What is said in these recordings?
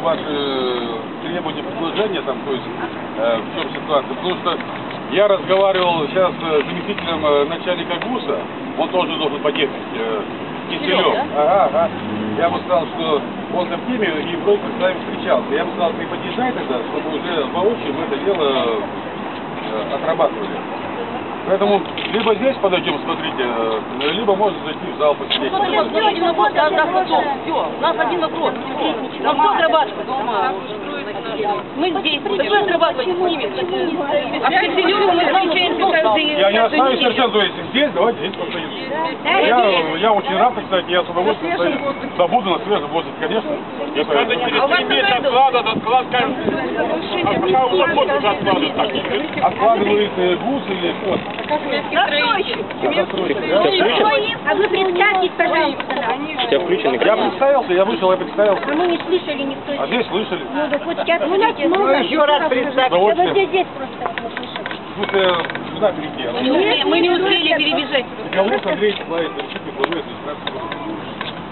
ваши требования, предложения, там, то есть в чем ситуация. Потому что я разговаривал сейчас с заместителем начальника ГУСа, он тоже должен подъехать, Киселев. Да? Ага. Я ему сказал, что он в теме и вдруг с нами встречался. Я ему сказал, ты подъезжай тогда, чтобы уже воочию мы это дело отрабатывали. Поэтому либо здесь подойдем, смотрите, либо можно зайти в зал посидеть. У нас один вопрос, у нас один вопрос. Нам что отрабатывать? Мы здесь, что отрабатывать с ними? А в Киселеве мы встречаемся каждый... Я не оставлю совершенно, то есть здесь, давайте здесь постоим. Я очень рад, кстати, я с удовольствием забуду на свежем воздухе, конечно. Надо через 3 месяца откладывать, кажется. А пока у вас уже откладывают так. Откладывает ГУС или кто? А вы представьтесь, пожалуйста. Тебя включены? Я представился, я вышел, я представился. А мы не слышали никто. А здесь слышали? Ну, так вот сейчас слышите. Ну, еще раз представьте. Вот здесь просто услышали. Слушай, сюда перейти. Мы не успели перебежать. Галут Андрей Николаевич, защитник главы администрации.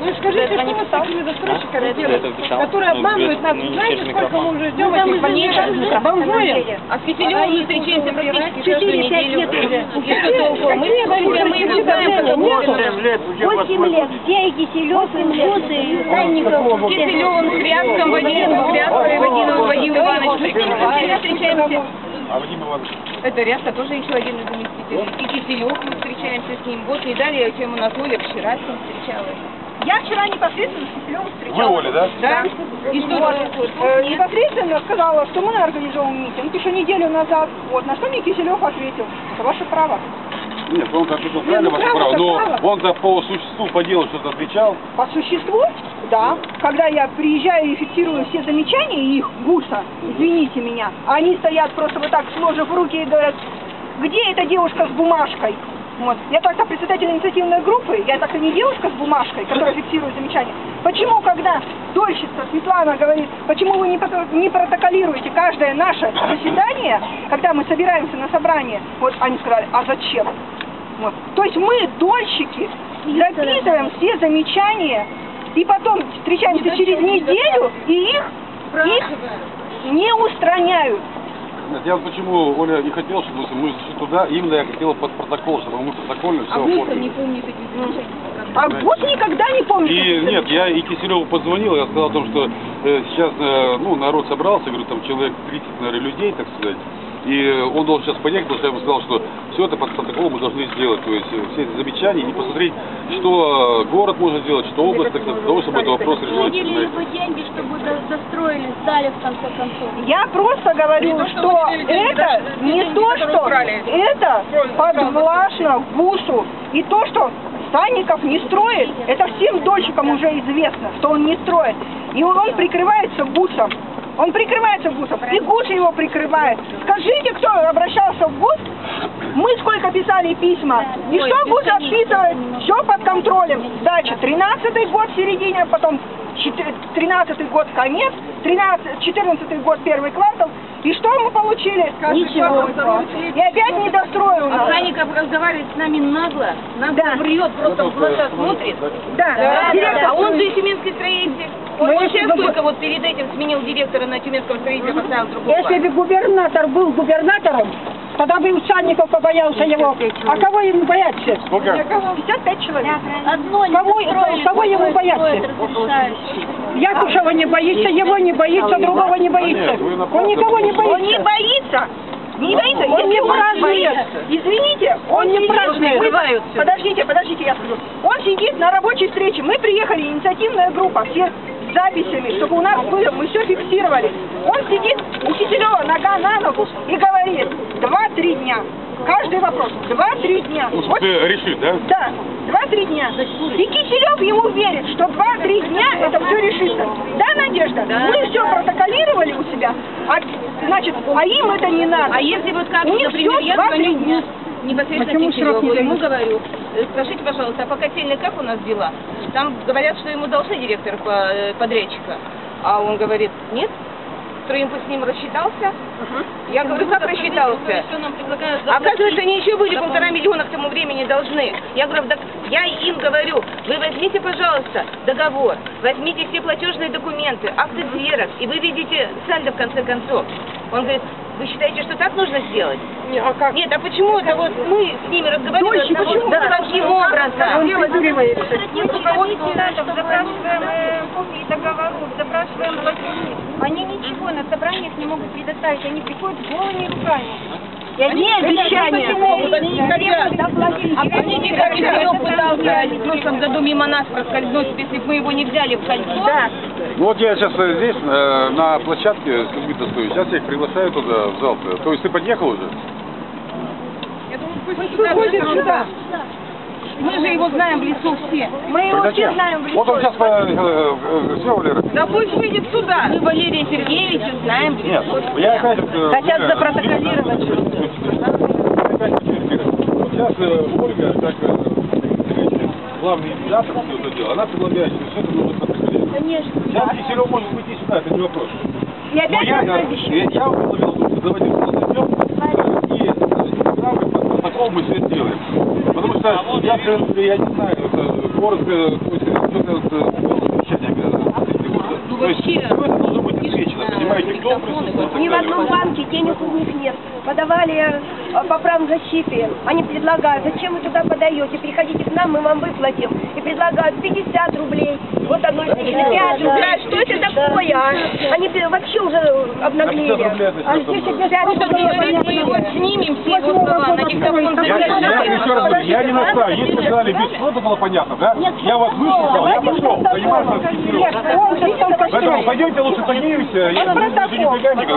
Ну скажите, что мы с такими застройщиками делаем, которые обманывают нас? Знаете, сколько мы уже ждем этих больничных? Бомжуем. А в Киселеве мы встречаемся практически каждую 4-5 неделю. лет уже. И что толку? Мы его знаем. 8 лет. Все и Киселев, и Мусы, и Санников. Киселев, Хряцком, Вадимом, Вадимом, Вадим Иванович. Всегда встречаемся. А Вадим Иванович? Это Ряска тоже еще один из заместителей. И Киселев мы встречаемся с ним. Вот не далее, чем у нас Оля вчера с ним встречалась. Я вчера непосредственно с Киселевым встречалась. Вы Оля, да? Да. И что происходит? Непосредственно сказала, что мы организовываем митинг еще неделю назад. Вот, на что мне Киселев ответил, это ваше право. Нет, он ответил правильно, ваше право, но он-то по существу, по делу что-то отвечал. По существу, да. Когда я приезжаю и фиксирую все замечания их, ГУСа, извините меня, а они стоят просто вот так, сложив руки и говорят, где эта девушка с бумажкой? Вот. Я так-то председатель инициативной группы, я так-то не девушка с бумажкой, которая фиксирует замечания. Почему, когда дольщица Светлана говорит, почему вы не протоколируете каждое наше заседание, когда мы собираемся на собрание, вот они сказали, а зачем? Вот. То есть мы, дольщики, записываем все замечания, и потом встречаемся через неделю, и их не устраняют. Я вот почему, Оля, не хотела, чтобы мы зашли туда, именно я хотела под протокол, чтобы мы протокольно все оформили. не помнит этих замечаний. А ГУС никогда не помнит. И нет, я и Киселеву позвонил, я сказал о том, что сейчас народ собрался, говорю, там человек 30, наверное, людей, так сказать. И он должен сейчас поехать, потому что я ему сказал, что все это под протоколом мы должны сделать. То есть все эти замечания и посмотреть, что город может сделать, что область, так сказать, для того, чтобы этот вопрос решить. Выделили ему деньги, чтобы застроили, сдали в конце концов. Я просто говорю, что это не то, что это подвластно ГУСу. И то, что Санников не строит, это всем дольщикам уже известно, что он не строит. И он прикрывается ГУСом. Он прикрывается ГУСом, и ГУС его прикрывает. Скажите, кто обращался в ГУС? Мы сколько писали письма. И что ГУС отписывает? Все под контролем. Сдача 13-й год в середине, а потом 13-й год конец, 14-й год первый квартал. И что мы получили? Ничего. И опять недострой у нас. А Санников разговаривает с нами нагло, врет, просто в глаза смотрит. Да. А он же из Тюменской строитель. Он сейчас только вот перед этим сменил директора на Тюменском строителе, поставил другого. Если бы губернатор был губернатором, тогда бы Санников побоялся его. А кого ему бояться? 55 человек. Одно Кого ему бояться? Якушева не боится, его не боится, другого не боится. Он никого не боится. Он не боится. Не боится, он не празднует. Извините, он не празднует. Подождите, я скажу. Он сидит на рабочей встрече. Мы приехали, инициативная группа, все с записями, чтобы у нас было, мы все фиксировали. Он сидит у Киселева нога на ногу и говорит, 2-3 дня. Каждый вопрос, 2-3 дня. Ну, вот, решит, да? Да, 2-3 дня. И Киселев ему верит, что 2-3 дня это все решится. Да, Надежда? Да. Мы все протоколировали у себя, а им это не надо. А если вот как, у них например, я звоню непосредственно Киселеву, ему говорю, скажите, пожалуйста, а по котельной как у нас дела? Там говорят, что ему должны директор подрядчика. А он говорит, нет. Стройимпульс с ним рассчитался. Я говорю, как рассчитался? Что нам предлагают Оказывается, они еще были 1,5 миллиона к тому времени должны. Я говорю, я им говорю, вы возьмите, пожалуйста, договор, возьмите все платежные документы, акты ксерокс, и вы видите сальдо в конце концов. Он говорит, вы считаете, что так нужно сделать? А как? Нет, а почему это вот мы с ними разговаривали? Дольше, почему? Да каким образом? Запрашиваем копии договоров, запрашиваем платежи. Они ничего на собраниях не могут предоставить, они приходят с голыми руками. И они обещания. А помните, как Киселев пытался в прошлом году мимо нас проскользнуть, если бы мы его не взяли в кольцо? Да. Ну вот я сейчас здесь, на площадке с людьми стою. Сейчас я их приглашаю туда, в зал. То есть ты подъехал уже? Я думаю, пусть ходит сюда. Мы же его знаем в лесу все. Мы его все знаем в лицо. Вот он сейчас, все, Валера? Да пусть выйдет сюда. Мы Валерия Сергеевича знаем в лицо. Нет, я опять... Хотят запротоколировать. Сейчас Ольга, как главный инициатор всего этого дела, она предлагает, что все это нужно протоколировать. Конечно. Сейчас Киселев может выйти сюда, это не вопрос. И опять я обещаю. предложил, что давайте просто и протокол мы все сделаем. Потому что я, в принципе, я не знаю, это коротко, то есть все это должно быть отвечено, понимаете, кто присутствует. Ни в одном банке денег у них нет. Подавали по правозащите. Они предлагают, зачем вы туда подаете? Приходите к нам, мы вам выплатим. И предлагают 50 рублей. Вот одной встречи 5 рублей. Что это такое, а? Они вообще уже обнаглели. А здесь 50 рублей. Мы его снимем, все его слова, на диктофон Я еще раз говорю, я не настаиваю. Если вы сказали без слова, было понятно, да? Я вас выслушал, я пошел, понимаешь, Нет, он же только Поэтому пойдемте лучше поднимемся, я не